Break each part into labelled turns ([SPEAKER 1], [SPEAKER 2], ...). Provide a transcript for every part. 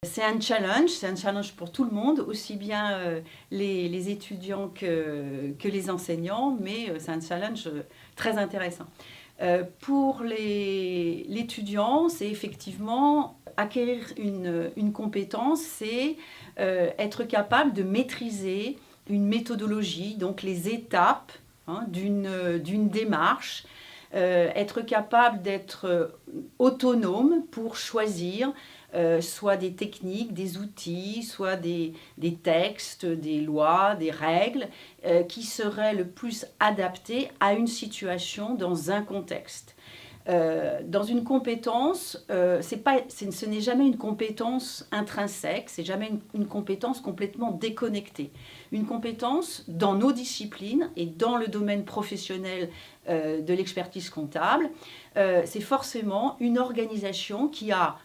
[SPEAKER 1] C'est un challenge pour tout le monde, aussi bien les étudiants que les enseignants, mais c'est un challenge très intéressant. Pour l'étudiant, c'est effectivement acquérir une compétence, c'est être capable de maîtriser une méthodologie, donc les étapes d'une démarche, être capable d'être autonome pour choisir soit des techniques, des outils, soit des textes, des lois, des règles qui seraient le plus adaptés à une situation dans un contexte. Dans une compétence, ce n'est jamais une compétence intrinsèque, c'est jamais une compétence complètement déconnectée. Une compétence dans nos disciplines et dans le domaine professionnel de l'expertise comptable, c'est forcément une organisation qui a,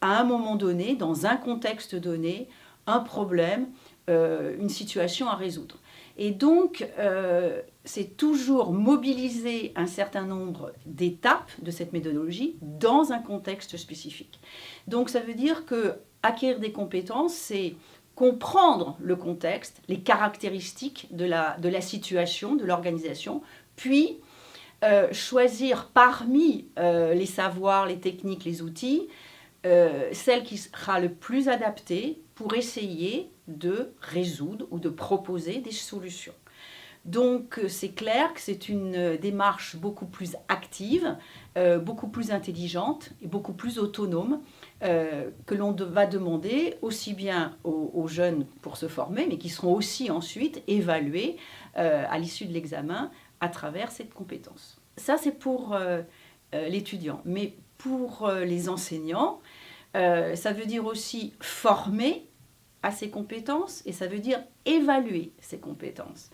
[SPEAKER 1] à un moment donné, dans un contexte donné, un problème, une situation à résoudre. Et donc, c'est toujours mobiliser un certain nombre d'étapes de cette méthodologie dans un contexte spécifique. Donc, ça veut dire que acquérir des compétences, c'est comprendre le contexte, les caractéristiques de la situation, de l'organisation, puis choisir parmi les savoirs, les techniques, les outils, celle qui sera le plus adaptée pour essayer de résoudre ou de proposer des solutions. Donc c'est clair que c'est une démarche beaucoup plus active, beaucoup plus intelligente et beaucoup plus autonome que l'on va demander aussi bien aux jeunes pour se former, mais qui seront aussi ensuite évalués à l'issue de l'examen à travers cette compétence. Ça c'est pour l'étudiant, mais pour les enseignants, ça veut dire aussi former à ces compétences et ça veut dire évaluer ces compétences.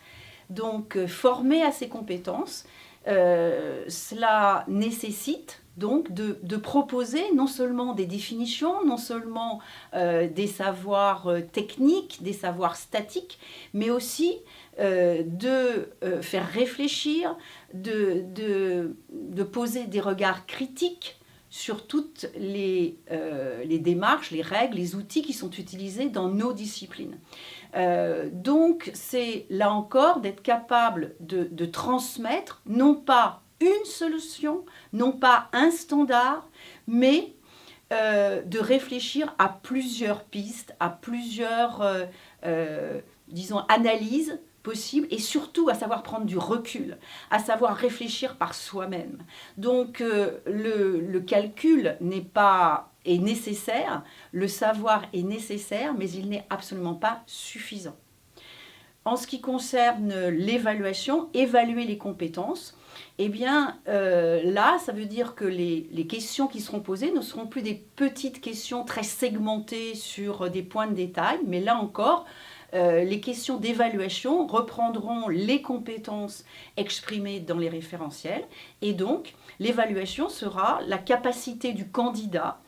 [SPEAKER 1] Donc former à ces compétences, cela nécessite donc de proposer non seulement des définitions, non seulement des savoirs techniques, des savoirs statiques, mais aussi de faire réfléchir, de poser des regards critiques sur toutes les démarches, les règles, les outils qui sont utilisés dans nos disciplines. Donc, c'est là encore d'être capable de transmettre non pas une solution, non pas un standard, mais de réfléchir à plusieurs pistes, à plusieurs, disons, analyses possible et surtout à savoir prendre du recul, à savoir réfléchir par soi-même. Donc le calcul est nécessaire, le savoir est nécessaire, mais il n'est absolument pas suffisant. En ce qui concerne l'évaluation, évaluer les compétences, eh bien là, ça veut dire que les questions qui seront posées ne seront plus des petites questions très segmentées sur des points de détail, mais là encore, les questions d'évaluation reprendront les compétences exprimées dans les référentiels et donc l'évaluation sera la capacité du candidat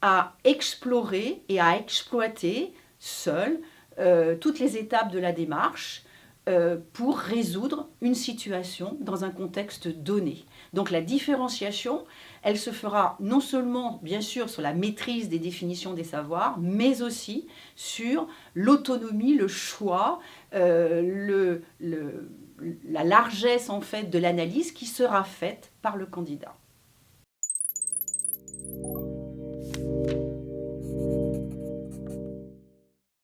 [SPEAKER 1] à explorer et à exploiter seul toutes les étapes de la démarche pour résoudre une situation dans un contexte donné. Donc la différenciation, elle se fera non seulement, bien sûr, sur la maîtrise des définitions des savoirs, mais aussi sur l'autonomie, le choix, la largesse en fait de l'analyse qui sera faite par le candidat.